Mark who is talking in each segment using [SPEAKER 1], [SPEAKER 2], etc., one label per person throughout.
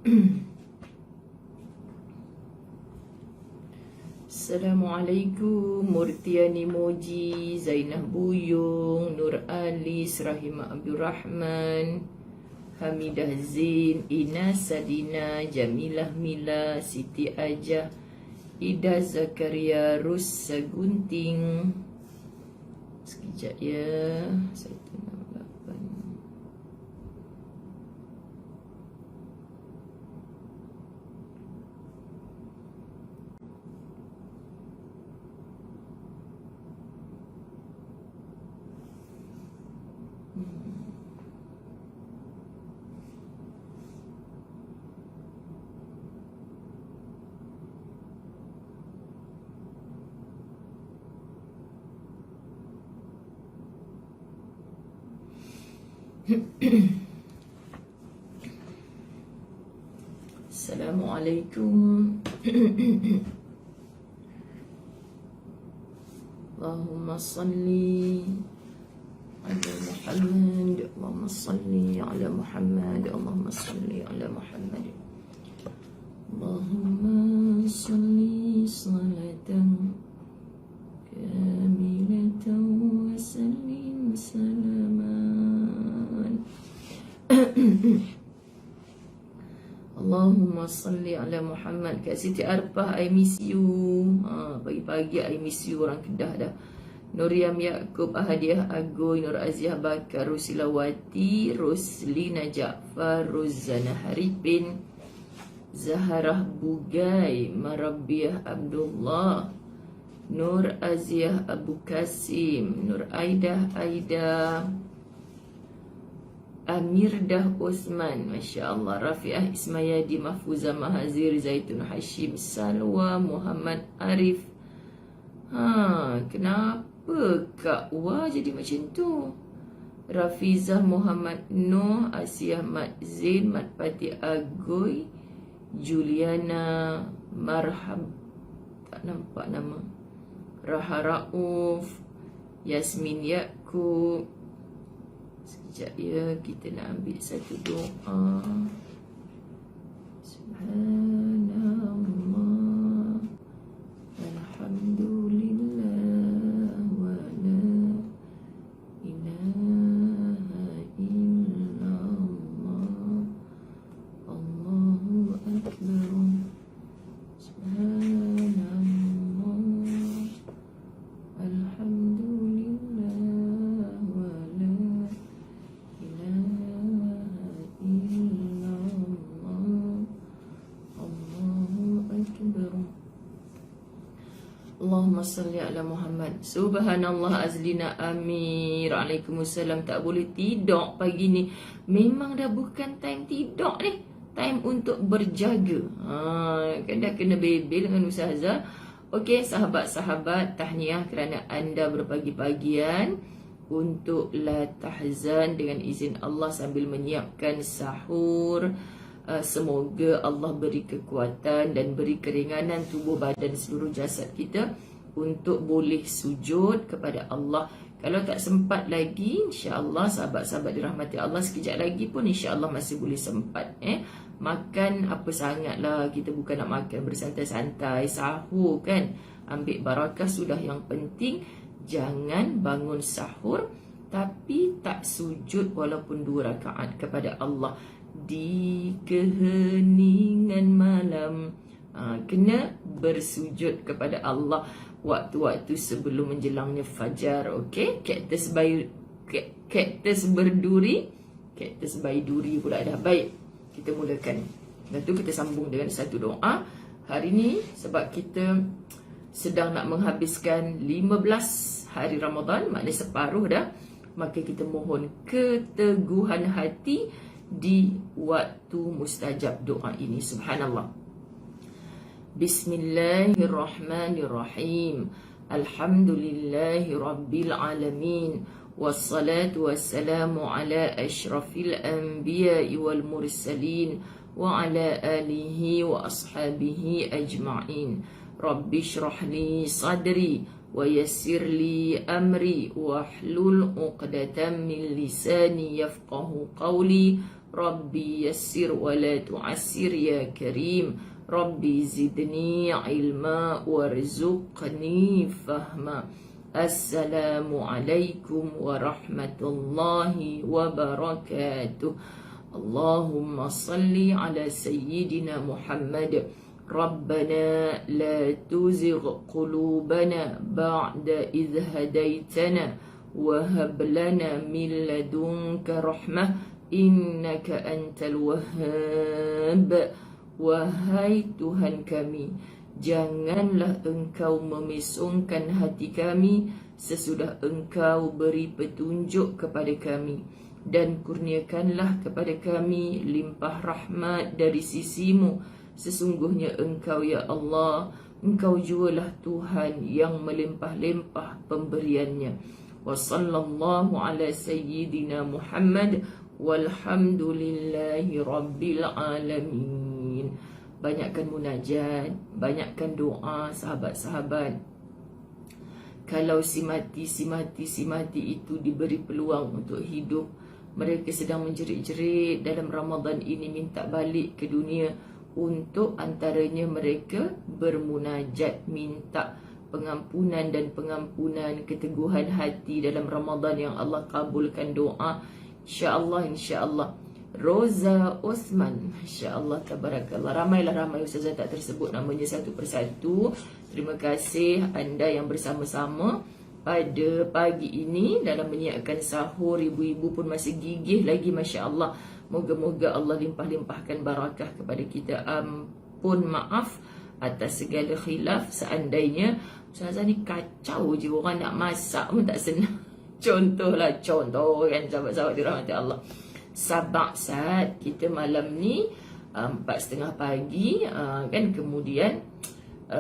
[SPEAKER 1] Assalamualaikum, Murtiani Moji, Zainah Buyung, Nur Alis, Rahimah Abdul Rahman, Hamidah Zin, Ina Sadina, Jamilah Mila, Siti Ajah, Ida Zakaria, Rus Sagunting. Sekejap ya, 168. Assalamualaikum. Allahumma salli ala Muhammad, Allahumma salli ala Muhammad, Allahumma salli ala Muhammad, Allahumma salli salatan kamilatan wa sallim salaman. Allahumma salli ala Muhammad. Kak Siti Arpah, I miss you. Pagi-pagi I miss you, orang Kedah dah. Nuriam Yaakob, Ahadiah Agoy, Nur Aziah Bakar, Rusilawati, Roslina Jaafar, Rozana Haripin, Zaharah Bugai, Marabiah Abdullah, Nur Aziah Abu Kasim, Nur Aidah Aida, Amirdah Osman, Masya Allah, Rafiah Ismayadi, Mahfuzah Mahazir, Zaitun Hashim, Salwa, Muhammad Arif. Kenapa Kak Wah jadi macam tu? Rafizah Muhammad Noh, Asia Mat Zain, Mat Pati Agoy, Juliana Marhab, tak nampak nama, Raha Rauf, Yasmin Yaakob. Sekejap ya, kita nak ambil satu doa. Subhanallah, alhamdulillah, wa la ilaha illallah, Allahu akbar. Subhanallah, alhamdulillah, wa la Allahumma salli ala Muhammad. Subhanallah azlina amir. Waalaikumsalam. Tak boleh tidur pagi ni. Memang dah bukan time tidur ni, time untuk berjaga. Kan dah kena bebel dengan Ustazah. Okey, sahabat-sahabat, tahniah kerana anda berpagi-pagian untuk la tahzan dengan izin Allah sambil menyiapkan sahur. Semoga Allah beri kekuatan dan beri keringanan tubuh badan seluruh jasad kita untuk boleh sujud kepada Allah. Kalau tak sempat lagi, insya-Allah sahabat-sahabat dirahmati Allah, sekejap lagi pun insya-Allah masih boleh sempat. Makan apa sangatlah, kita bukan nak makan bersantai-santai, sahur kan. Ambil barakah sudah yang penting. Jangan bangun sahur tapi tak sujud walaupun 2 rakaat kepada Allah di keheningan malam. Kena bersujud kepada Allah waktu-waktu sebelum menjelangnya fajar. Okey, kaktus berduri, kaktus baiduri pula dah. Baik, kita mulakan. Lepas tu kita sambung dengan satu doa hari ni, sebab kita sedang nak menghabiskan 15 hari Ramadan, maknanya separuh dah. Maka kita mohon keteguhan hati di waktu mustajab doa ini. Subhanallah. Bismillahirrahmanirrahim. Alhamdulillahi rabbil alamin. Wassalatu wassalamu ala ashrafil anbiya'i wal mursalin wa ala alihi wa ashabihi ajma'in. Rabbi shrah li sadri wa yassir li amri wahlul 'uqdatam min lisani yafqahu qawli Rabbi yassir wa la tu'assir ya Karim. Rabbi zidni ilma warzuqni fahma. Assalamualaikum warahmatullahi wabarakatuh. Allahumma salli ala Sayyidina Muhammad. Rabbana la tuzigh qulubana ba'da idh hadaitana wa hab lana min ladunka rahmah innaka antal wahhab. Wahai Tuhan kami, janganlah Engkau memesongkan hati kami sesudah Engkau beri petunjuk kepada kami, dan kurniakanlah kepada kami limpah rahmat dari sisimu. Sesungguhnya Engkau ya Allah, Engkau jualah Tuhan yang melimpah-limpah pemberiannya. Wa sallallahu ala sayyidina Muhammad walhamdulillahi rabbil alamin. Banyakkan munajat, banyakkan doa sahabat-sahabat. Kalau si mati itu diberi peluang untuk hidup, mereka sedang menjerit-jerit dalam Ramadan ini minta balik ke dunia. Untuk antaranya mereka bermunajat, minta pengampunan dan pengampunan, keteguhan hati dalam Ramadan yang Allah kabulkan doa. InsyaAllah. Roza Osman, Masya Allah, tabarakallah. Ramai Ustazah tak tersebut namanya satu persatu. Terima kasih anda yang bersama-sama pada pagi ini dalam menyiapkan sahur. Ibu-ibu pun masih gigih lagi, Masya Allah. Moga-moga Allah limpah-limpahkan barakah kepada kita. Ampun maaf atas segala khilaf. Seandainya Ustazah ni kacau je, orang nak masak pun tak senang. Contoh kan sahabat-sahabat dirahmati Allah. Sabak saat kita malam ni 4:30 pagi kan. Kemudian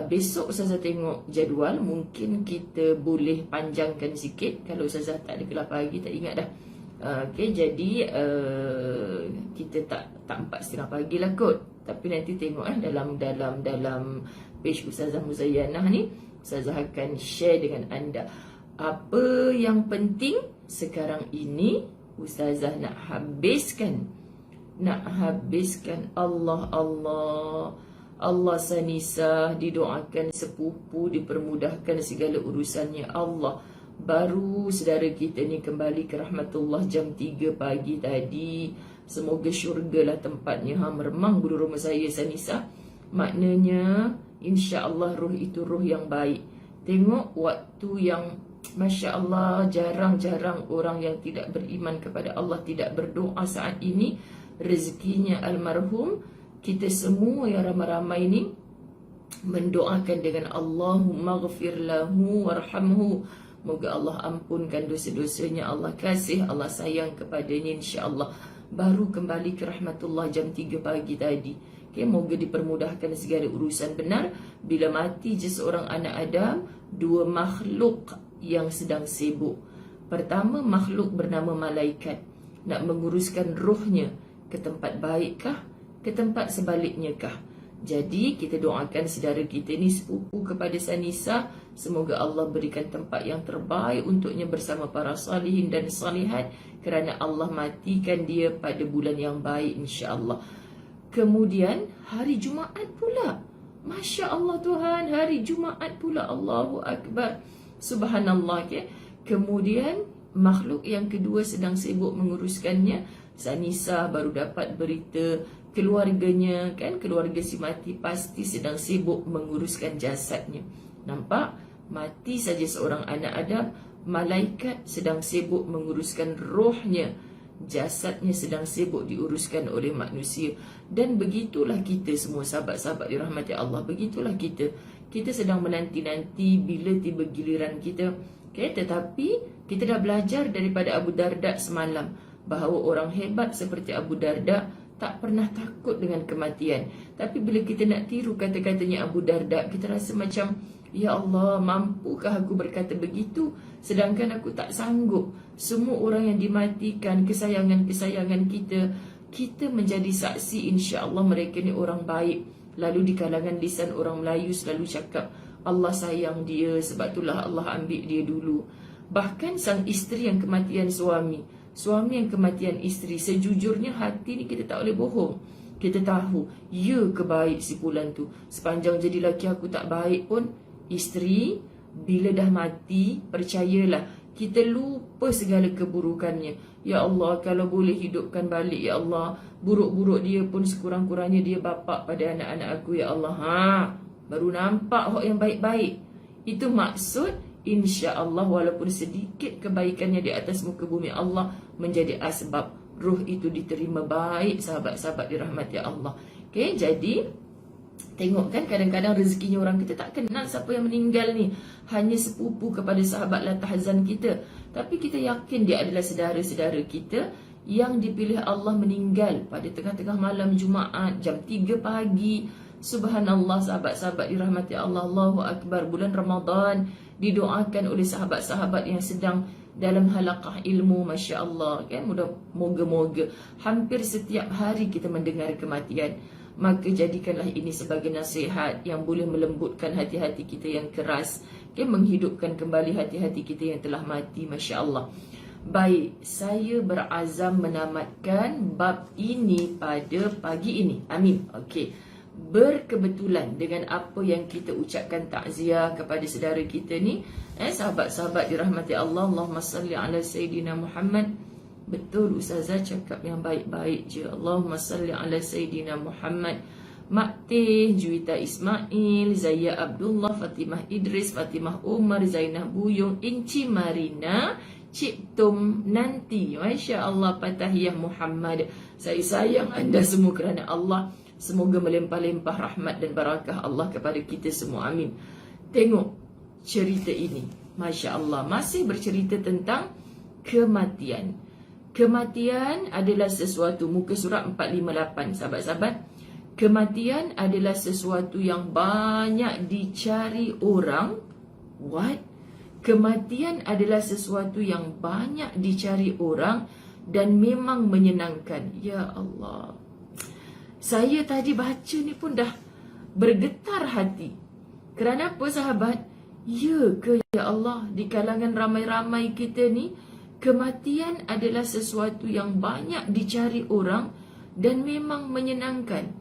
[SPEAKER 1] besok Ustazah tengok jadual, mungkin kita boleh panjangkan sikit. Kalau Ustazah tak ada kelas pagi, tak ingat dah. Okay, jadi kita tak 4:30 pagi lah kot. Tapi nanti tengok dalam page Ustazah Muzayyanah ni, Ustazah akan share dengan anda. Apa yang penting sekarang ini, Ustazah nak habiskan Allah Sanisa didoakan sepupu, dipermudahkan segala urusannya Allah. Baru saudara kita ni kembali ke rahmatullah jam 3 pagi tadi. Semoga syurga lah tempatnya. Meremang bulu rumah saya Sanisa. Maknanya insya-Allah roh itu roh yang baik. Tengok waktu yang Masya Allah, jarang-jarang orang yang tidak beriman kepada Allah tidak berdoa saat ini. Rezekinya almarhum. Kita semua yang ramai-ramai ini mendoakan dengan Allahumma ghafir lahu warhamhu. Moga Allah ampunkan dosa-dosanya, Allah kasih, Allah sayang kepadanya insya-Allah. Baru kembali ke rahmatullah jam 3 pagi tadi. Okay, moga dipermudahkan segala urusan. Benar, bila mati je seorang anak Adam, dua makhluk yang sedang sibuk. Pertama, makhluk bernama malaikat, nak menguruskan rohnya ke tempat baikkah, ke tempat sebaliknya kah. Jadi kita doakan saudara kita ni sepupu kepada Sanisa, semoga Allah berikan tempat yang terbaik untuknya bersama para salihin dan salihat, kerana Allah matikan dia pada bulan yang baik insya-Allah. Kemudian hari Jumaat pula, Masya Allah Tuhan, hari Jumaat pula, Allahu Akbar, Subhanallah. Okay? Kemudian makhluk yang kedua sedang sibuk menguruskannya. Sanisa baru dapat berita keluarganya, kan, keluarga si mati pasti sedang sibuk menguruskan jasadnya. Nampak? Mati saja seorang anak Adam, malaikat sedang sibuk menguruskan rohnya, jasadnya sedang sibuk diuruskan oleh manusia. Dan begitulah kita semua sahabat-sahabat dirahmati Allah. Begitulah kita sedang menanti-nanti bila tiba giliran kita. Okay? Tetapi kita dah belajar daripada Abu Darda semalam, bahawa orang hebat seperti Abu Darda tak pernah takut dengan kematian. Tapi bila kita nak tiru kata-katanya Abu Darda, kita rasa macam, ya Allah, mampukah aku berkata begitu, sedangkan aku tak sanggup. Semua orang yang dimatikan, kesayangan-kesayangan kita menjadi saksi, insya-Allah mereka ni orang baik. Lalu di kalangan lisan orang Melayu selalu cakap, Allah sayang dia, sebab itulah Allah ambil dia dulu. Bahkan sang isteri yang kematian suami, suami yang kematian isteri, sejujurnya hati ni kita tak boleh bohong. Kita tahu, ya kebaik si fulan tu. Sepanjang jadi laki aku tak baik pun, isteri bila dah mati, percayalah, kita lupa segala keburukannya. Ya Allah, kalau boleh hidupkan balik, ya Allah, buruk-buruk dia pun sekurang-kurangnya dia bapa pada anak-anak aku, ya Allah. Baru nampak hak yang baik-baik. Itu maksud, insya-Allah walaupun sedikit kebaikannya di atas muka bumi, Allah menjadi asbab ruh itu diterima baik, sahabat-sahabat dirahmati Allah. Okay, jadi tengok kan, kadang-kadang rezekinya orang kita tak kenal siapa yang meninggal ni, hanya sepupu kepada sahabat la tahzan kita, tapi kita yakin dia adalah saudara-saudara kita yang dipilih Allah meninggal pada tengah-tengah malam Jumaat jam 3 pagi. Subhanallah, sahabat-sahabat dirahmati Allah, Allahu Akbar. Bulan Ramadan didoakan oleh sahabat-sahabat yang sedang dalam halaqah ilmu, Masya Allah kan. Moga-moga hampir setiap hari kita mendengar kematian. Maka jadikanlah ini sebagai nasihat yang boleh melembutkan hati-hati kita yang keras, okay? Menghidupkan kembali hati-hati kita yang telah mati, Masya Allah. Baik, saya berazam menamatkan bab ini pada pagi ini. Amin. Okey. Berkebetulan dengan apa yang kita ucapkan takziah kepada saudara kita ni, sahabat-sahabat dirahmati Allah, Allahumma salli ala Sayyidina Muhammad. Betul Ustazah cakap yang baik-baik je. Allahumma salli ala Sayyidina Muhammad. Mak Teh, Juwita Ismail, Zaya Abdullah, Fatimah Idris, Fatimah Umar, Zainah Buyung, Inci Marina, Cik Tum nanti. Masya Allah, Patahiyah Muhammad. Saya sayang anda semua kerana Allah. Semoga melimpah-limpah rahmat dan barakah Allah kepada kita semua. Amin. Tengok cerita ini. Masya Allah. Masih bercerita tentang kematian. Kematian adalah sesuatu, muka surat 458, sahabat-sahabat. Kematian adalah sesuatu yang banyak dicari orang. What? Kematian adalah sesuatu yang banyak dicari orang dan memang menyenangkan. Ya Allah. Saya tadi baca ni pun dah bergetar hati. Kerana apa sahabat? Ya ke ya Allah, di kalangan ramai-ramai kita ni, kematian adalah sesuatu yang banyak dicari orang dan memang menyenangkan.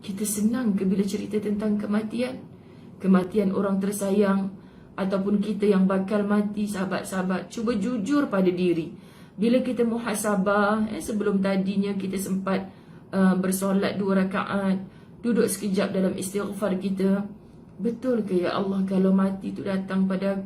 [SPEAKER 1] Kita senang ke bila cerita tentang kematian? Kematian orang tersayang ataupun kita yang bakal mati, sahabat-sahabat. Cuba jujur pada diri. Bila kita muhasabah, sebelum tadinya kita sempat bersolat 2 rakaat, duduk sekejap dalam istighfar kita. Betul ke ya Allah, kalau mati tu datang pada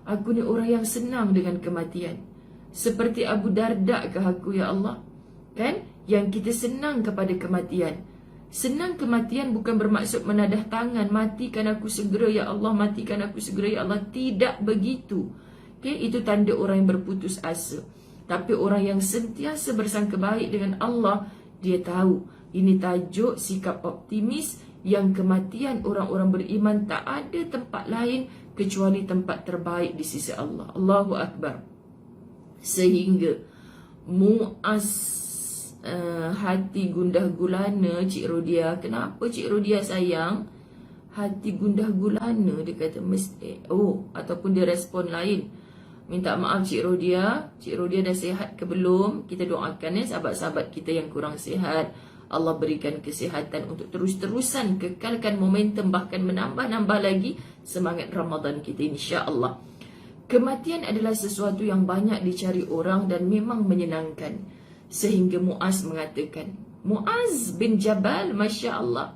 [SPEAKER 1] aku ni orang yang senang dengan kematian. Seperti Abu Darda ke aku ya Allah? Kan? Yang kita senang kepada kematian. Senang kematian bukan bermaksud menadah tangan, matikan aku segera ya Allah, matikan aku segera ya Allah. Tidak begitu. Okay? Itu tanda orang yang berputus asa. Tapi orang yang sentiasa bersangka baik dengan Allah, dia tahu ini tajuk sikap optimis, yang kematian orang-orang beriman tak ada tempat lain kecuali tempat terbaik di sisi Allah. Allahu Akbar. Sehingga Muaz hati gundah gulana, Cik Rodia. Kenapa Cik Rodia sayang? Hati gundah gulana, dia kata mesti. Ataupun dia respon lain. Minta maaf Cik Rodia. Cik Rodia dah sihat ke belum? Kita doakan sahabat-sahabat kita yang kurang sihat. Allah berikan kesihatan untuk terus-terusan kekalkan momentum, bahkan menambah-nambah lagi semangat Ramadan kita, insya-Allah. Kematian adalah sesuatu yang banyak dicari orang dan memang menyenangkan. Sehingga Muaz mengatakan, Muaz bin Jabal, Masya Allah,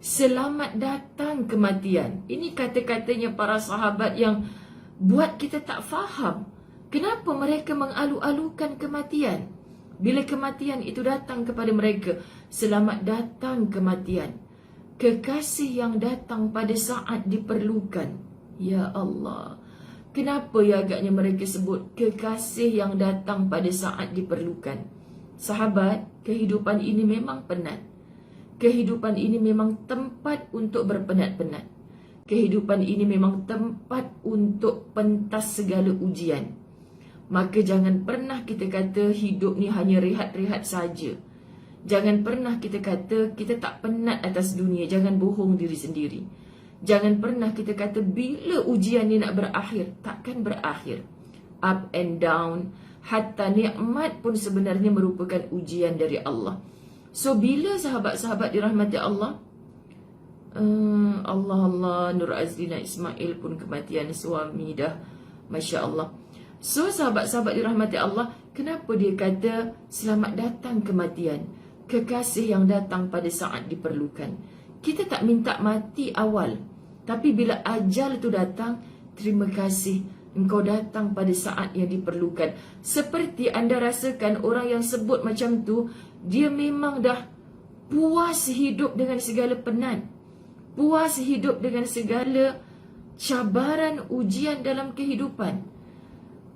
[SPEAKER 1] selamat datang kematian. Ini kata-katanya para sahabat yang buat kita tak faham kenapa mereka mengalu-alukan kematian. Bila kematian itu datang kepada mereka, selamat datang kematian, kekasih yang datang pada saat diperlukan. Ya Allah, kenapa ya agaknya mereka sebut kekasih yang datang pada saat diperlukan? Sahabat, kehidupan ini memang penat. Kehidupan ini memang tempat untuk berpenat-penat. Kehidupan ini memang tempat untuk pentas segala ujian. Maka jangan pernah kita kata hidup ni hanya rehat-rehat saja. Jangan pernah kita kata kita tak penat atas dunia. Jangan bohong diri sendiri. Jangan pernah kita kata bila ujian ni nak berakhir. Takkan berakhir. Up and down, Hatta nikmat pun sebenarnya merupakan ujian dari Allah. So bila sahabat-sahabat dirahmati Allah, Allah, Nur Azlina Ismail pun kematian suami dah, Masya Allah. So sahabat-sahabat dirahmati Allah, kenapa dia kata selamat datang kematian, kekasih yang datang pada saat diperlukan. Kita tak minta mati awal, tapi bila ajal itu datang, terima kasih engkau datang pada saat yang diperlukan. Seperti anda rasakan orang yang sebut macam tu, dia memang dah puas hidup dengan segala penat, puas hidup dengan segala cabaran, ujian dalam kehidupan.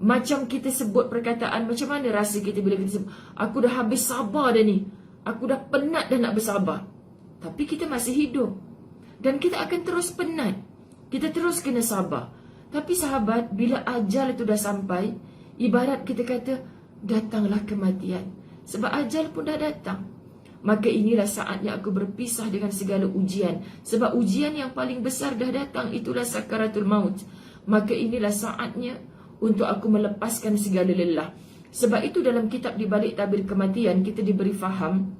[SPEAKER 1] Macam kita sebut perkataan, macam mana rasa kita bila kita sebut, aku dah habis sabar dah ni, aku dah penat dah nak bersabar. Tapi kita masih hidup, dan kita akan terus penat, kita terus kena sabar. Tapi sahabat, bila ajal itu dah sampai, ibarat kita kata, datanglah kematian. Sebab ajal pun dah datang. Maka inilah saatnya aku berpisah dengan segala ujian. Sebab ujian yang paling besar dah datang, itulah sakaratul maut. Maka inilah saatnya untuk aku melepaskan segala lelah. Sebab itu dalam kitab di balik tabir kematian, kita diberi faham,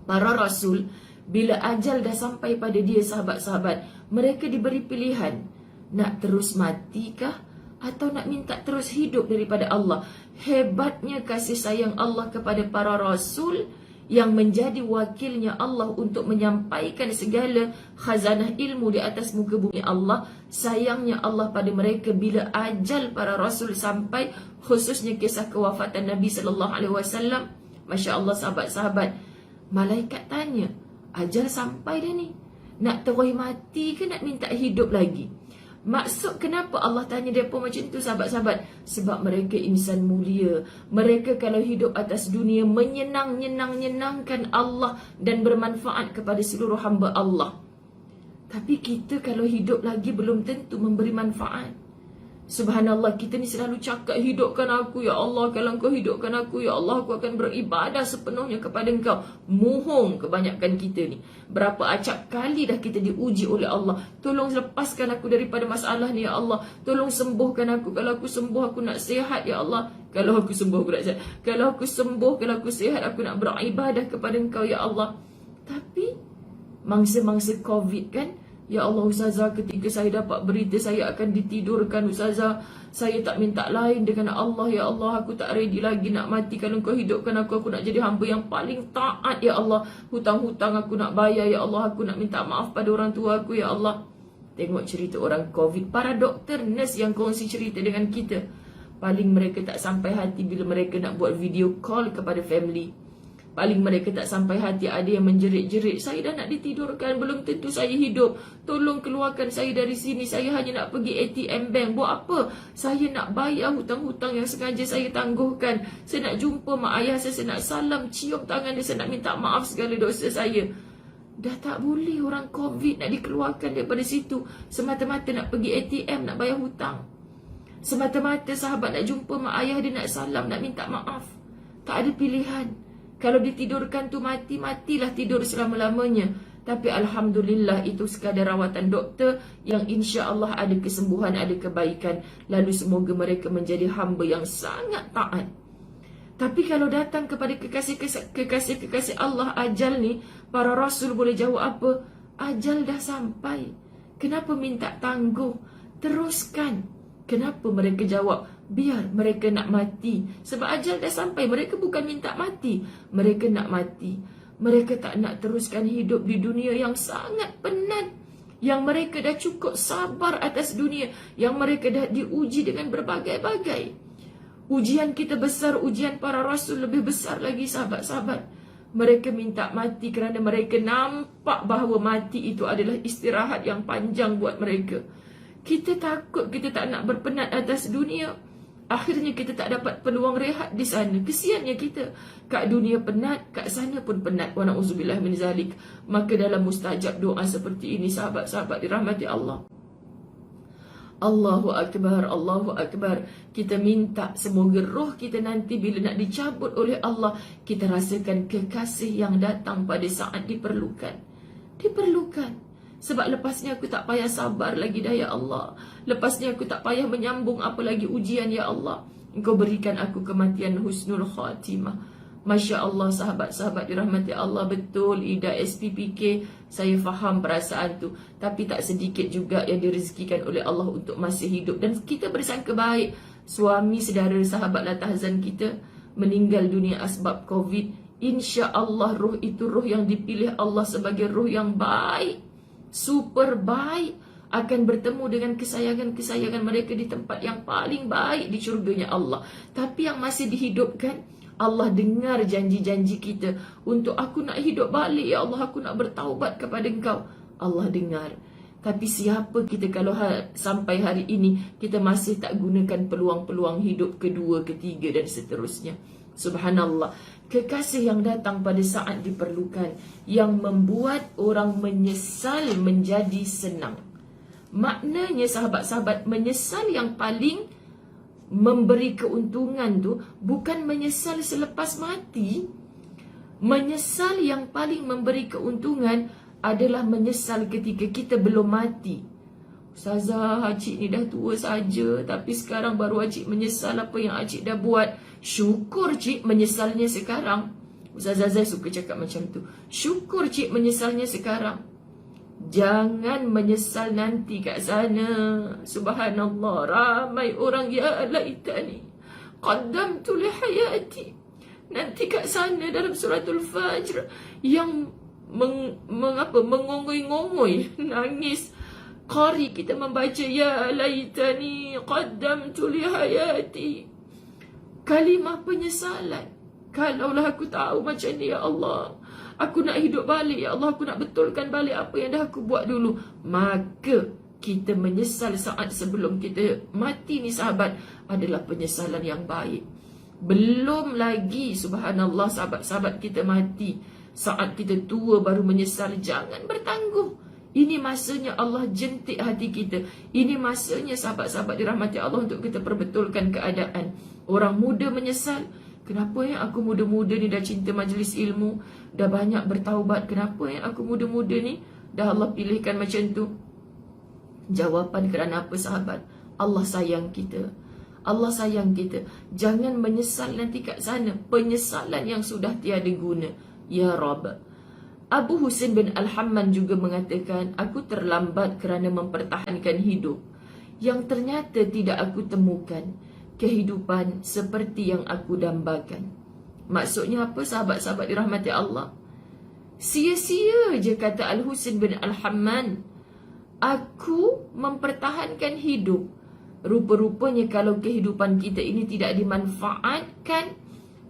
[SPEAKER 1] para rasul, bila ajal dah sampai pada dia, sahabat-sahabat, mereka diberi pilihan, nak terus matikah atau nak minta terus hidup daripada Allah. Hebatnya kasih sayang Allah kepada para rasul yang menjadi wakilnya Allah untuk menyampaikan segala khazanah ilmu di atas muka bumi Allah. Sayangnya Allah pada mereka bila ajal para rasul sampai, khususnya kisah kewafatan Nabi SAW. Masya Allah sahabat-sahabat, malaikat tanya, ajal sampai dah ni, nak terus mati ke nak minta hidup lagi? Maksud kenapa Allah tanya mereka macam tu, sahabat-sahabat? Sebab mereka insan mulia. Mereka kalau hidup atas dunia menyenangkan Allah dan bermanfaat kepada seluruh hamba Allah. Tapi kita kalau hidup lagi belum tentu memberi manfaat. Subhanallah, kita ni selalu cakap, hidupkan aku ya Allah, kalau engkau hidupkan aku ya Allah, aku akan beribadah sepenuhnya kepada engkau. Mohong kebanyakan kita ni. Berapa acap kali dah kita diuji oleh Allah, tolong lepaskan aku daripada masalah ni ya Allah, tolong sembuhkan aku, kalau aku sembuh aku nak sihat ya Allah, kalau aku sembuh aku nak sihat, kalau aku sembuh, kalau aku sihat aku nak beribadah kepada engkau ya Allah. Tapi mangsa-mangsa Covid kan, ya Allah Ustazah, ketika saya dapat berita saya akan ditidurkan Ustazah, saya tak minta lain dengan Allah, ya Allah, aku tak ready lagi nak mati, kalau kau hidupkan aku nak jadi hamba yang paling taat ya Allah, hutang-hutang aku nak bayar ya Allah, aku nak minta maaf pada orang tua aku ya Allah. Tengok cerita orang Covid, para doktor, nurse yang kongsi cerita dengan kita, paling mereka tak sampai hati bila mereka nak buat video call kepada family. Paling mereka tak sampai hati ada yang menjerit-jerit, saya dah nak ditidurkan, belum tentu saya hidup, tolong keluarkan saya dari sini, saya hanya nak pergi ATM bank. Buat apa? Saya nak bayar hutang-hutang yang sengaja saya tangguhkan, saya nak jumpa mak ayah saya nak salam, cium tangan dia, saya nak minta maaf segala dosa saya. Dah tak boleh orang Covid nak dikeluarkan daripada situ semata-mata nak pergi ATM, nak bayar hutang. Semata-mata sahabat nak jumpa mak ayah dia, nak salam, nak minta maaf. Tak ada pilihan. Kalau ditidurkan tu mati, matilah tidur selama-lamanya. Tapi Alhamdulillah itu sekadar rawatan doktor yang insya Allah ada kesembuhan, ada kebaikan. Lalu semoga mereka menjadi hamba yang sangat taat. Tapi kalau datang kepada kekasih-kekasih Allah ajal ni, para rasul boleh jawab apa? Ajal dah sampai, kenapa minta tangguh? Teruskan. Kenapa mereka jawab, biar mereka nak mati? Sebab ajal dah sampai, mereka bukan minta mati, mereka nak mati. Mereka tak nak teruskan hidup di dunia yang sangat penat, yang mereka dah cukup sabar atas dunia, yang mereka dah diuji dengan berbagai-bagai. Ujian kita besar, ujian para rasul lebih besar lagi sahabat-sahabat. Mereka minta mati kerana mereka nampak bahawa mati itu adalah istirahat yang panjang buat mereka. Kita takut, kita tak nak berpenat atas dunia. Akhirnya kita tak dapat peluang rehat di sana. Kesiannya kita. Kat dunia penat, kat sana pun penat. Wa na'udzubillah min zalik. Maka dalam mustajab doa seperti ini, sahabat-sahabat dirahmati Allah, Allahu Akbar, Allahu Akbar. Kita minta semoga roh kita nanti bila nak dicabut oleh Allah, kita rasakan kekasih yang datang pada saat diperlukan. Diperlukan. Sebab lepasnya aku tak payah sabar lagi dah ya Allah. Lepasnya aku tak payah menyambung apa lagi ujian ya Allah. Engkau berikan aku kematian husnul khatimah. Masya Allah, sahabat-sahabat dirahmati Allah, betul Ida SPPK, saya faham perasaan tu. Tapi tak sedikit juga yang direzekikan oleh Allah untuk masih hidup. Dan kita bersangka baik, suami, saudara, sahabat latahzan kita meninggal dunia asbab COVID. Insya Allah roh itu roh yang dipilih Allah sebagai roh yang baik, super baik, akan bertemu dengan kesayangan-kesayangan mereka di tempat yang paling baik di syurganya Allah. Tapi yang masih dihidupkan, Allah dengar janji-janji kita untuk aku nak hidup balik, ya Allah, aku nak bertaubat kepada Engkau. Allah dengar. Tapi siapa kita kalau sampai hari ini kita masih tak gunakan peluang-peluang hidup kedua, ketiga dan seterusnya. Subhanallah. Kekasih yang datang pada saat diperlukan, yang membuat orang menyesal menjadi senang. Maknanya sahabat-sahabat, menyesal yang paling memberi keuntungan tu bukan menyesal selepas mati. Menyesal yang paling memberi keuntungan adalah menyesal ketika kita belum mati. Ustazah, Acik ni dah tua saja, tapi sekarang baru Acik menyesal apa yang Acik dah buat. Syukur Cik menyesalnya sekarang. Ustazah Zai suka cakap macam tu. Syukur Cik menyesalnya sekarang. Jangan menyesal nanti kat sana. Subhanallah, ramai orang ya laitani qaddamtu li hayati. Nanti kat sana dalam suratul Fajr yang mengongoi-ngongoi, nangis. Qari kita membaca ya laitani qaddamtu li hayati. Kalimah penyesalan. Kalaulah aku tahu macam ni, ya Allah, aku nak hidup balik, ya Allah, aku nak betulkan balik apa yang dah aku buat dulu. Maka kita menyesal saat sebelum kita mati ni sahabat, adalah penyesalan yang baik. Belum lagi, subhanallah, sahabat-sahabat kita mati, saat kita tua baru menyesal. Jangan bertangguh. Ini masanya Allah jentik hati kita. Ini masanya sahabat-sahabat dirahmati Allah untuk kita perbetulkan keadaan. Orang muda menyesal. Kenapa yang aku muda-muda ni dah cinta majlis ilmu, dah banyak bertaubat, kenapa yang aku muda-muda ni dah Allah pilihkan macam tu? Jawapan kerana apa sahabat? Allah sayang kita. Allah sayang kita. Jangan menyesal nanti kat sana, penyesalan yang sudah tiada guna. Ya Rabb. Abu Husain bin Al-Hamman juga mengatakan, aku terlambat kerana mempertahankan hidup yang ternyata tidak aku temukan kehidupan seperti yang aku dambakan. Maksudnya apa sahabat-sahabat dirahmati Allah? Sia-sia je kata Al-Husain bin Al-Hamman, aku mempertahankan hidup. Rupa-rupanya kalau kehidupan kita ini tidak dimanfaatkan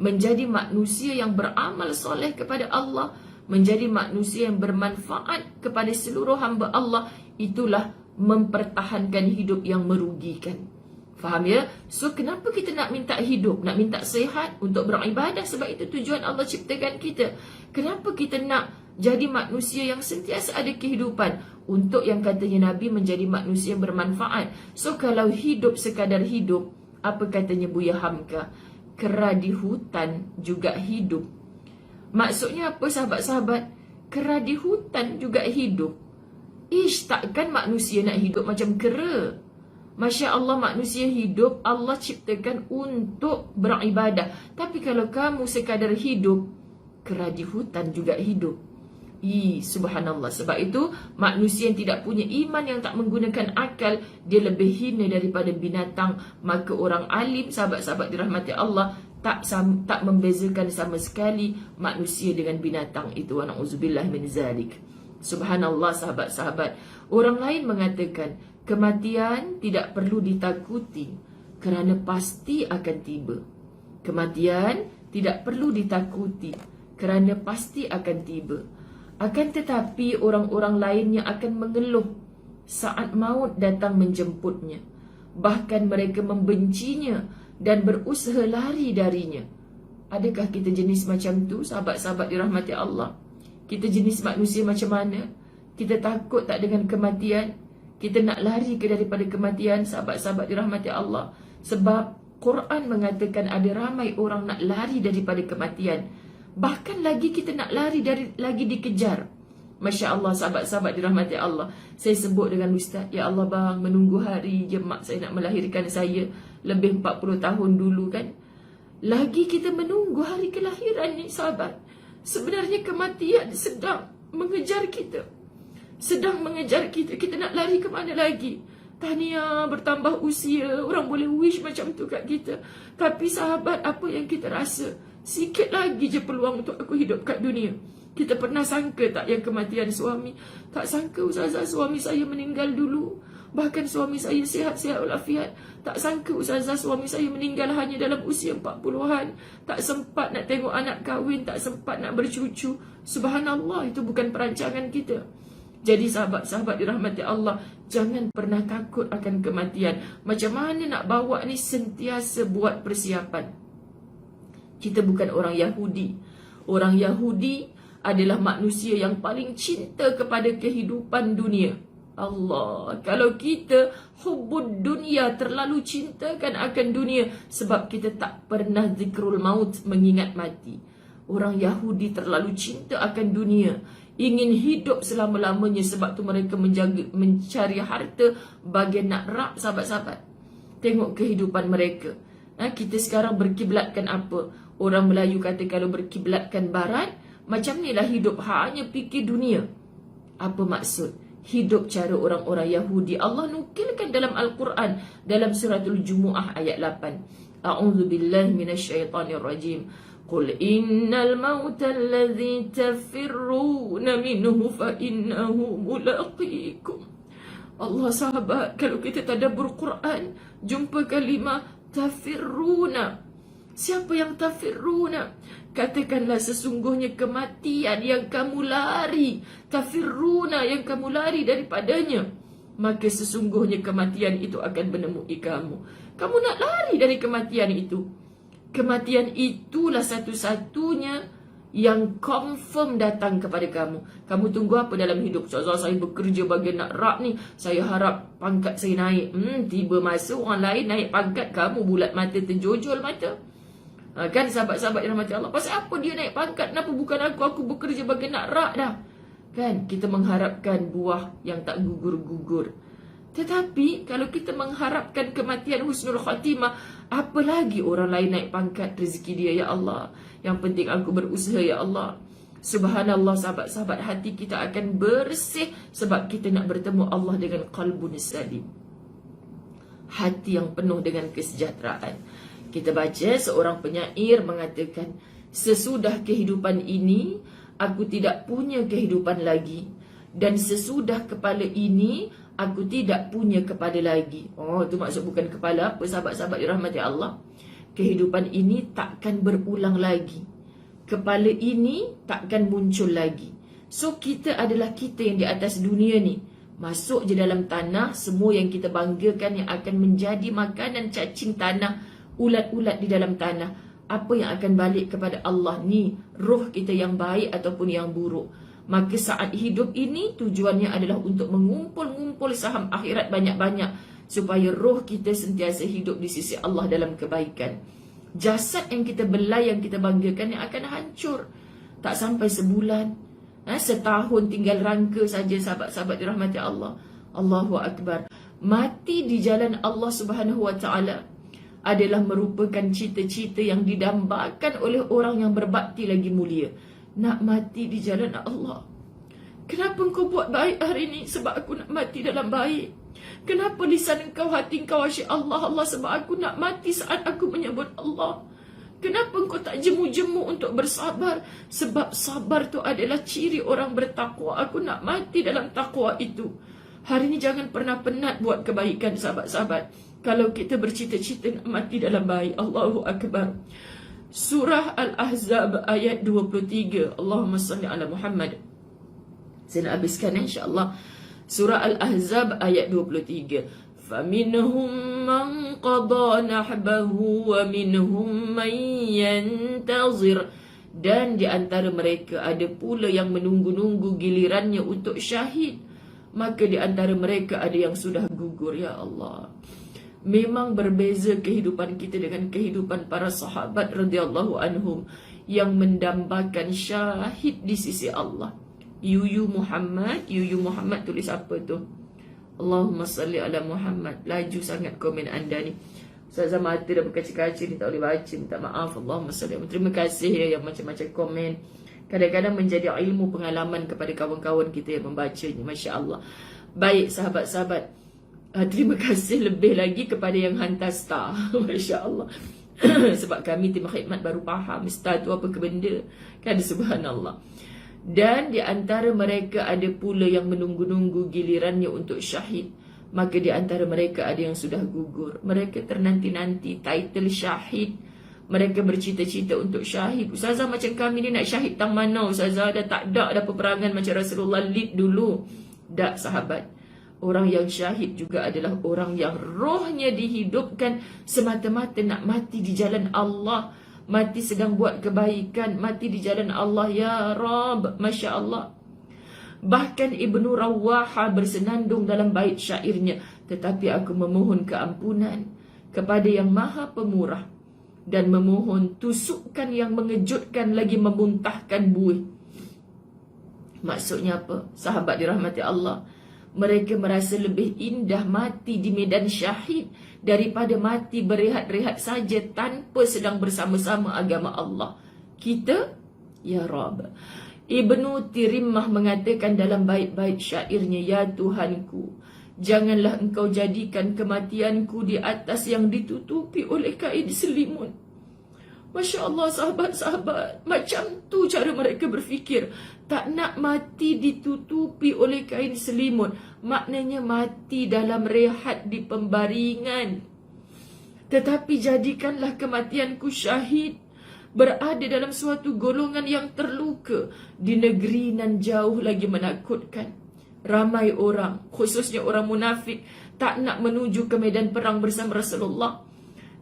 [SPEAKER 1] menjadi manusia yang beramal soleh kepada Allah, menjadi manusia yang bermanfaat kepada seluruh hamba Allah, itulah mempertahankan hidup yang merugikan. Faham ya? So kenapa kita nak minta hidup, nak minta sehat untuk beribadah? Sebab itu tujuan Allah ciptakan kita. Kenapa kita nak jadi manusia yang sentiasa ada kehidupan? Untuk yang katanya Nabi menjadi manusia yang bermanfaat. So kalau hidup sekadar hidup, apa katanya Buya Hamka? Kera di hutan juga hidup. Maksudnya apa sahabat-sahabat? Kera di hutan juga hidup. Ish, takkan manusia nak hidup macam kera? Masya Allah, manusia hidup Allah ciptakan untuk beribadah. Tapi kalau kamu sekadar hidup, kera di hutan juga hidup. Subhanallah. Sebab itu manusia yang tidak punya iman, yang tak menggunakan akal, dia lebih hina daripada binatang. Maka orang alim, sahabat-sahabat dirahmati Allah, tak membezakan sama sekali manusia dengan binatang itu. Wa na'udzubillah min zalik. Subhanallah sahabat-sahabat. Orang lain mengatakan kematian tidak perlu ditakuti kerana pasti akan tiba. Kematian tidak perlu ditakuti kerana pasti akan tiba. Akan tetapi orang-orang lainnya akan mengeluh saat maut datang menjemputnya. Bahkan mereka membencinya dan berusaha lari darinya. Adakah kita jenis macam tu, sahabat-sahabat dirahmati Allah? Kita jenis manusia macam mana? Kita takut tak dengan kematian? Kita nak lari ke daripada kematian, sahabat-sahabat dirahmati Allah? Sebab Quran mengatakan ada ramai orang nak lari daripada kematian. Bahkan lagi kita nak lari lagi dikejar. Masya Allah, sahabat-sahabat dirahmati Allah. Saya sebut dengan Ustaz, ya Allah bang, menunggu hari je mak saya nak melahirkan saya. lebih 40 tahun dulu kan. Lagi kita menunggu hari kelahiran ni sahabat. Sebenarnya kematian sedang mengejar kita. Sedang mengejar kita. Kita nak lari ke mana lagi? Tahniah, bertambah usia, orang boleh wish macam tu kat kita. Tapi sahabat, apa yang kita rasa? Sikit lagi je peluang untuk aku hidup kat dunia. Kita pernah sangka tak yang kematian suami? Tak sangka ustazah suami saya meninggal dulu. Bahkan suami saya sihat-sihat walafiat. Tak sangka ustazah suami saya meninggal hanya dalam usia 40-an. Tak sempat nak tengok anak kahwin, tak sempat nak bercucu. Subhanallah, itu bukan perancangan kita. Jadi sahabat-sahabat dirahmati Allah, jangan pernah takut akan kematian. Macam mana nak bawa ni sentiasa buat persiapan. Kita bukan orang Yahudi. Orang Yahudi adalah manusia yang paling cinta kepada kehidupan dunia. Allah, kalau kita hubbud dunia, terlalu cintakan akan dunia, sebab kita tak pernah zikrul maut, mengingat mati. Orang Yahudi terlalu cinta akan dunia, ingin hidup selama-lamanya, sebab tu mereka mencari harta bagian nak rak. Sahabat-sahabat, tengok kehidupan mereka. Kita sekarang berkiblatkan apa? Orang Melayu kata kalau berkiblatkan barat, macam ni lah hidup, hanya fikir dunia. Apa maksud? Hidup cara orang-orang Yahudi. Allah nukilkan dalam Al-Quran, dalam suratul Jumu'ah ayat 8. A'udzu billahi minasyaitonir rajim. Qul innal mauta alladhi tafirruna minhu fa innahu mulaqikum. Allah sahabat, kalau kita tadabbur Quran, jumpa kalimah tafirruna. Siapa yang tafirruna? Katakanlah sesungguhnya kematian yang kamu lari. Tafirruna, yang kamu lari daripadanya. Maka sesungguhnya kematian itu akan menemui kamu. Kamu nak lari dari kematian itu. Kematian itulah satu-satunya yang confirm datang kepada kamu. Kamu tunggu apa dalam hidup? Saya bekerja bagian nak rak ni, saya harap pangkat saya naik. Tiba masa orang lain naik pangkat, kamu bulat mata, terjojol mata. Kan sahabat-sahabat yang rahmati Allah, pasal apa dia naik pangkat? Kenapa bukan aku? Aku bekerja bagian nak rak dah. Kan kita mengharapkan buah yang tak gugur-gugur. Tetapi kalau kita mengharapkan kematian husnul khatimah, apa lagi orang lain naik pangkat, rezeki dia ya Allah. Yang penting aku berusaha ya Allah. Subhanallah sahabat-sahabat, hati kita akan bersih sebab kita nak bertemu Allah dengan qalbun salim. Hati yang penuh dengan kesejahteraan. Kita baca seorang penyair mengatakan, sesudah kehidupan ini, aku tidak punya kehidupan lagi. Dan sesudah kepala ini, aku tidak punya kepala lagi. Oh, itu maksud bukan kepala apa sahabat-sahabat dirahmati Allah. Kehidupan ini takkan berulang lagi. Kepala ini takkan muncul lagi. So, kita adalah kita yang di atas dunia ni. Masuk je dalam tanah, semua yang kita banggakan yang akan menjadi makanan cacing tanah, ulat-ulat di dalam tanah. Apa yang akan balik kepada Allah ni? Roh kita yang baik ataupun yang buruk. Maka saat hidup ini tujuannya adalah untuk mengumpul-ngumpul saham akhirat banyak-banyak, supaya roh kita sentiasa hidup di sisi Allah dalam kebaikan. Jasad yang kita belai, yang kita banggakan, yang akan hancur. Tak sampai sebulan, setahun tinggal rangka saja sahabat-sahabat dirahmati Allah. Allahu Akbar. Mati di jalan Allah Subhanahu Wa Taala adalah merupakan cita-cita yang didambakan oleh orang yang berbakti lagi mulia. Nak mati di jalan Allah. Kenapa engkau buat baik hari ini? Sebab aku nak mati dalam baik. Kenapa lisan engkau, hati engkau asyik Allah, Allah? Sebab aku nak mati saat aku menyebut Allah. Kenapa engkau tak jemu-jemu untuk bersabar? Sebab sabar tu adalah ciri orang bertakwa. Aku nak mati dalam takwa itu. Hari ini jangan pernah penat buat kebaikan sahabat-sahabat. Kalau kita bercita-cita nak mati dalam baik. Allahu Akbar. Surah Al-Ahzab ayat 23. Allahumma salli ala Muhammad. Saya nak habiskan insyaAllah. Surah Al-Ahzab ayat 23. فَمِنْهُمْ مَنْ قَضَى نَحْبَهُ وَمِنْهُمْ مَنْ يَنْتَظِرُ. Dan di antara mereka ada pula yang menunggu-nunggu gilirannya untuk syahid. Maka di antara mereka ada yang sudah gugur. Ya Allah. Memang berbeza kehidupan kita dengan kehidupan para sahabat radhiyallahu anhum yang mendambakan syahid di sisi Allah. Yuyu Muhammad tulis apa tu? Allahumma salli ala Muhammad. Laju sangat komen anda ni. Ustazah mata dah berkaca-kaca ni, tak boleh baca, minta maaf. Allahumma salli. Terima kasih ya yang macam-macam komen. Kadang-kadang menjadi ilmu pengalaman kepada kawan-kawan kita yang membacanya. Masya Allah. Baik sahabat-sahabat, terima kasih lebih lagi kepada yang hantar star. Masya Allah. Sebab kami tim khidmat baru faham star tu apa ke benda. Kan, subhanallah. Dan di antara mereka ada pula yang menunggu-nunggu gilirannya untuk syahid. Maka di antara mereka ada yang sudah gugur. Mereka ternanti-nanti title syahid. Mereka bercita-cita untuk syahid. Ustazah macam kami ni nak syahid tang mana? Ustazah dah tak ada peperangan macam Rasulullah lead dulu. Tak sahabat. Orang yang syahid juga adalah orang yang rohnya dihidupkan semata-mata nak mati di jalan Allah. Mati sedang buat kebaikan. Mati di jalan Allah. Ya Rab. Masya Allah. Bahkan Ibnu Rawaha bersenandung dalam bait syairnya, tetapi aku memohon keampunan kepada yang maha pemurah dan memohon tusukan yang mengejutkan lagi memuntahkan buih. Maksudnya apa? Sahabat dirahmati Allah, mereka merasa lebih indah mati di medan syahid daripada mati berehat-rehat saja tanpa sedang bersama-sama agama Allah. Kita, ya Rabb. Ibnu Tirimah mengatakan dalam bait-bait syairnya, ya Tuhanku, janganlah engkau jadikan kematianku di atas yang ditutupi oleh kain selimut. Masya Allah sahabat-sahabat, macam tu cara mereka berfikir. Tak nak mati ditutupi oleh kain selimut, maknanya mati dalam rehat di pembaringan. Tetapi jadikanlah kematianku syahid, berada dalam suatu golongan yang terluka di negeri nan jauh lagi menakutkan. Ramai orang, khususnya orang munafik, tak nak menuju ke medan perang bersama Rasulullah.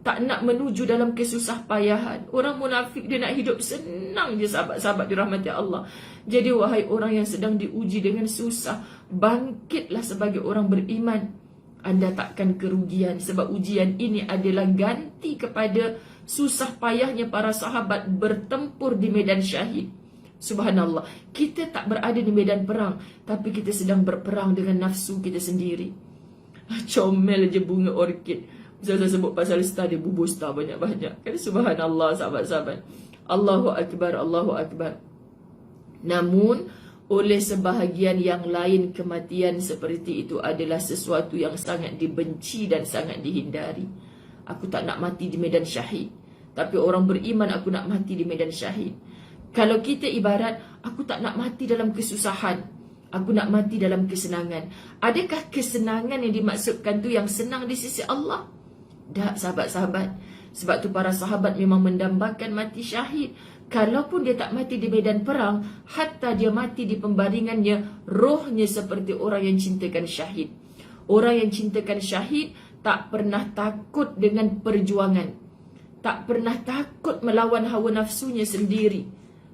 [SPEAKER 1] Tak nak menuju dalam kesusah payahan. Orang munafik dia nak hidup senang je sahabat-sahabat dirahmati Allah. Jadi wahai orang yang sedang diuji dengan susah, bangkitlah sebagai orang beriman. Anda takkan kerugian sebab ujian ini adalah ganti kepada susah payahnya para sahabat bertempur di medan syahid. Subhanallah, kita tak berada di medan perang, tapi kita sedang berperang dengan nafsu kita sendiri. Comel je bunga orkid. Saya sebut pasal star, dia bubuh star banyak-banyak. Kan subhanallah sahabat-sahabat. Allahu Akbar, Allahu Akbar. Namun oleh sebahagian yang lain, kematian seperti itu adalah sesuatu yang sangat dibenci dan sangat dihindari. Aku tak nak mati di medan syahid, tapi orang beriman aku nak mati di medan syahid. Kalau kita ibarat, aku tak nak mati dalam kesusahan, aku nak mati dalam kesenangan. Adakah kesenangan yang dimaksudkan tu yang senang di sisi Allah? Tak sahabat-sahabat. Sebab tu para sahabat memang mendambakan mati syahid. Kalaupun dia tak mati di medan perang, hatta dia mati di pembaringannya, rohnya seperti orang yang cintakan syahid. Orang yang cintakan syahid tak pernah takut dengan perjuangan, tak pernah takut melawan hawa nafsunya sendiri.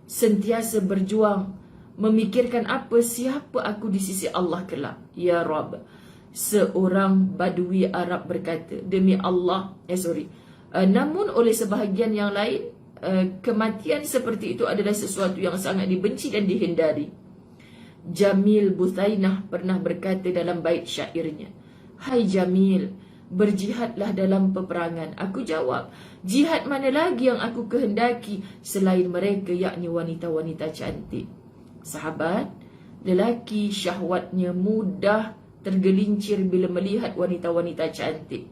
[SPEAKER 1] Sentiasa berjuang, memikirkan apa, siapa aku di sisi Allah kelak. Ya Rabb. Seorang badui Arab berkata, demi Allah, namun oleh sebahagian yang lain, kematian seperti itu adalah sesuatu yang sangat dibenci dan dihindari. Jamil Buthainah pernah berkata dalam bait syairnya, hai Jamil, berjihadlah dalam peperangan. Aku jawab, jihad mana lagi yang aku kehendaki selain mereka, yakni wanita-wanita cantik. Sahabat, lelaki syahwatnya mudah tergelincir bila melihat wanita-wanita cantik.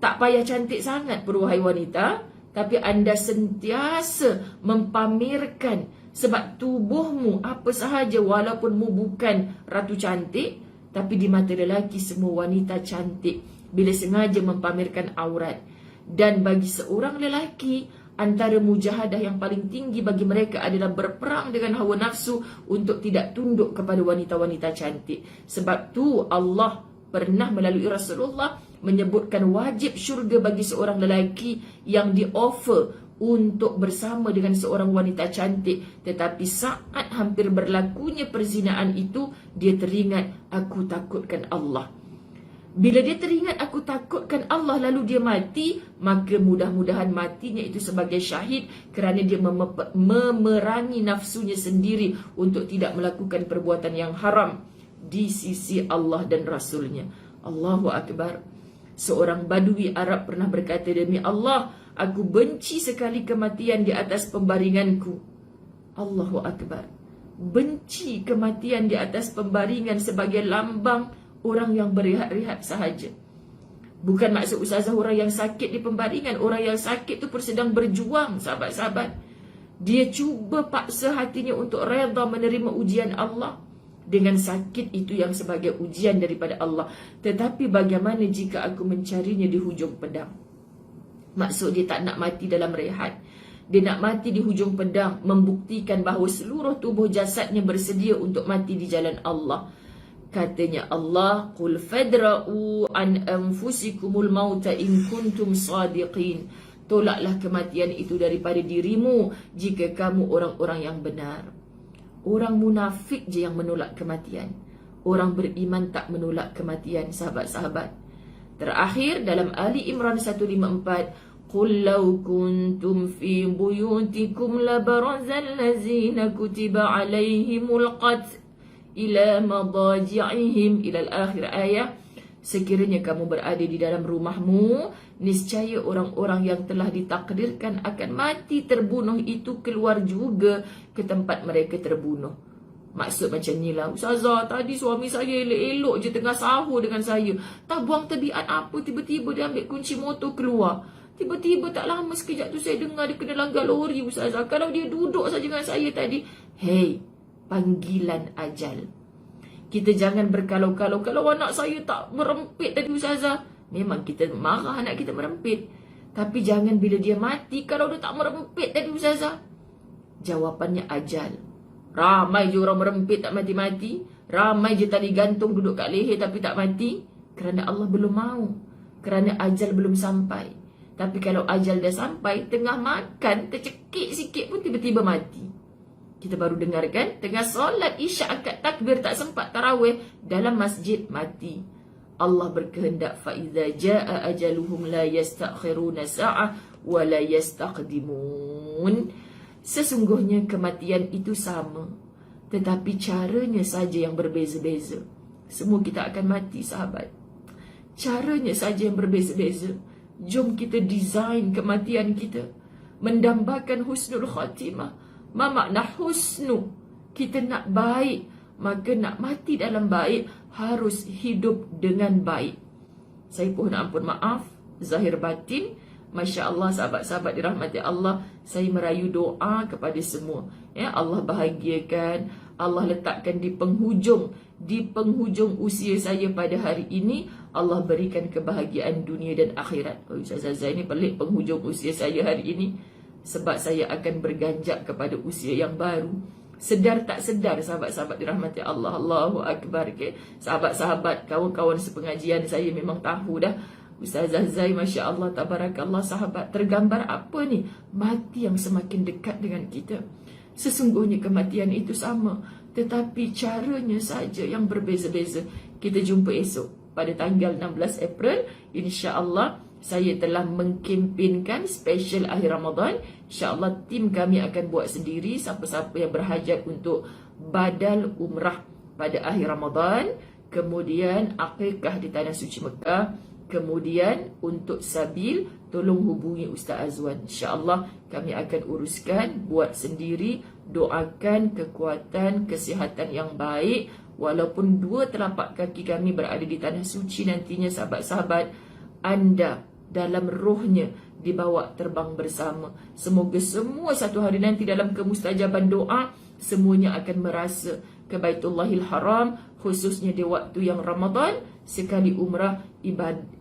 [SPEAKER 1] Tak payah cantik sangat peruhai wanita, tapi anda sentiasa mempamerkan sebab tubuhmu apa sahaja, walaupun mu bukan ratu cantik, tapi di mata lelaki semua wanita cantik bila sengaja mempamerkan aurat. Dan bagi seorang lelaki, antara mujahadah yang paling tinggi bagi mereka adalah berperang dengan hawa nafsu untuk tidak tunduk kepada wanita-wanita cantik. Sebab tu Allah pernah melalui Rasulullah menyebutkan wajib syurga bagi seorang lelaki yang di-offer untuk bersama dengan seorang wanita cantik. Tetapi saat hampir berlakunya perzinaan itu, dia teringat, aku takutkan Allah. Bila dia teringat aku takutkan Allah lalu dia mati, maka mudah-mudahan matinya itu sebagai syahid kerana dia memerangi nafsunya sendiri untuk tidak melakukan perbuatan yang haram di sisi Allah dan Rasulnya. Allahu Akbar. Seorang badui Arab pernah berkata, demi Allah, aku benci sekali kematian di atas pembaringanku. Allahu Akbar. Benci kematian di atas pembaringan sebagai lambang orang yang berehat-rehat sahaja. Bukan maksud ustazah orang yang sakit di pembaringan. Orang yang sakit tu pun sedang berjuang, sahabat-sahabat. Dia cuba paksa hatinya untuk redha menerima ujian Allah. Dengan sakit itu yang sebagai ujian daripada Allah. Tetapi bagaimana jika aku mencarinya di hujung pedang? Maksud dia tak nak mati dalam rehat. Dia nak mati di hujung pedang, membuktikan bahawa seluruh tubuh jasadnya bersedia untuk mati di jalan Allah. Katanya Allah, qul fadra'u an anfusikumul mauta in kuntum sadiqin. Tolaklah kematian itu daripada dirimu jika kamu orang-orang yang benar. Orang munafik je yang menolak kematian. Orang beriman tak menolak kematian, sahabat-sahabat. Terakhir dalam Ali Imran 154, qul law kuntum fi buyutikum labarazal ladzina kutiba alaihimul qatl ila madaji'ihim ila al-akhir ayat. Sekiranya kamu berada di dalam rumahmu, niscaya orang-orang yang telah ditakdirkan akan mati terbunuh itu keluar juga ke tempat mereka terbunuh. Maksud macam ni lah, ustazah, tadi suami saya elok-elok je tengah sahur dengan saya. Tak buang tabiat apa, tiba-tiba dia ambil kunci motor keluar. Tiba-tiba tak lama sekejap tu saya dengar dia kena langgar lori, ustazah. Kalau dia duduk saja dengan saya tadi. Hey, panggilan ajal. Kita jangan berkalau-kalau. Kalau anak saya tak merempit tadi, ustazah, memang kita marah anak kita merempit. Tapi jangan bila dia mati, kalau dia tak merempit tadi, ustazah. Jawapannya ajal. Ramai je orang merempit tak mati-mati. Ramai je tali gantung duduk kat leher tapi tak mati. Kerana Allah belum mahu. Kerana ajal belum sampai. Tapi kalau ajal dah sampai, tengah makan, tercekik sikit pun tiba-tiba mati. Kita baru dengarkan, tengah solat isyak akad takbir tak sempat tarawih, dalam masjid mati. Allah berkehendak, فَإِذَا جَاءَ أَجَلُهُمْ لَا يَسْتَأْخِرُونَ سَاعَةً وَلَا يَسْتَقْدِمُونَ. Sesungguhnya kematian itu sama, tetapi caranya saja yang berbeza-beza. Semua kita akan mati, sahabat. Caranya saja yang berbeza-beza. Jom kita design kematian kita, mendambakan husnul khatimah. Ma makna husnu? Kita nak baik, maka nak mati dalam baik harus hidup dengan baik. Saya pohon ampun maaf zahir batin. Masya Allah, sahabat-sahabat dirahmati Allah, saya merayu doa kepada semua, ya, Allah bahagiakan, Allah letakkan di penghujung usia saya pada hari ini, Allah berikan kebahagiaan dunia dan akhirat. Oh, Ustazah Zaini pelik penghujung usia saya hari ini, sebab saya akan berganjak kepada usia yang baru. Sedar tak sedar, sahabat-sahabat dirahmati Allah. Allahu Akbar. Okay? Sahabat-sahabat, kawan-kawan sepengajian saya memang tahu dah. Ustazah Zai, Masya Allah, Tabarakallah, sahabat. Tergambar apa ni? Mati yang semakin dekat dengan kita. Sesungguhnya kematian itu sama, tetapi caranya saja yang berbeza-beza. Kita jumpa esok pada tanggal 16 April. InsyaAllah saya telah mengkempenkan special akhir Ramadan. InsyaAllah tim kami akan buat sendiri. Siapa-siapa yang berhajat untuk badal umrah pada akhir Ramadan, kemudian akikah di Tanah Suci Mekah, kemudian untuk sabil, tolong hubungi Ustaz Azwan. InsyaAllah kami akan uruskan, buat sendiri. Doakan kekuatan, kesihatan yang baik. Walaupun dua telapak kaki kami berada di Tanah Suci nantinya, sahabat-sahabat, anda dalam rohnya dibawa terbang bersama. Semoga semua satu hari nanti dalam kemustajaban doa, semuanya akan merasa ke Baitullahil Haram, khususnya di waktu yang Ramadan. Sekali umrah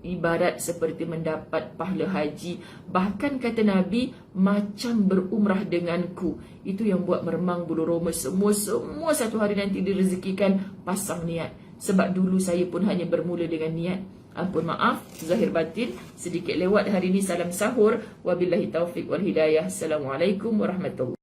[SPEAKER 1] ibarat seperti mendapat pahala haji. Bahkan kata Nabi, macam berumrah denganku. Itu yang buat meremang bulu roma. Semua satu hari nanti direzekikan pasang niat. Sebab dulu saya pun hanya bermula dengan niat. Ampun maaf, zahir batin, sedikit lewat hari ini. Salam sahur. Wabillahi taufiq wal hidayah. Assalamualaikum warahmatullahi wabarakatuh.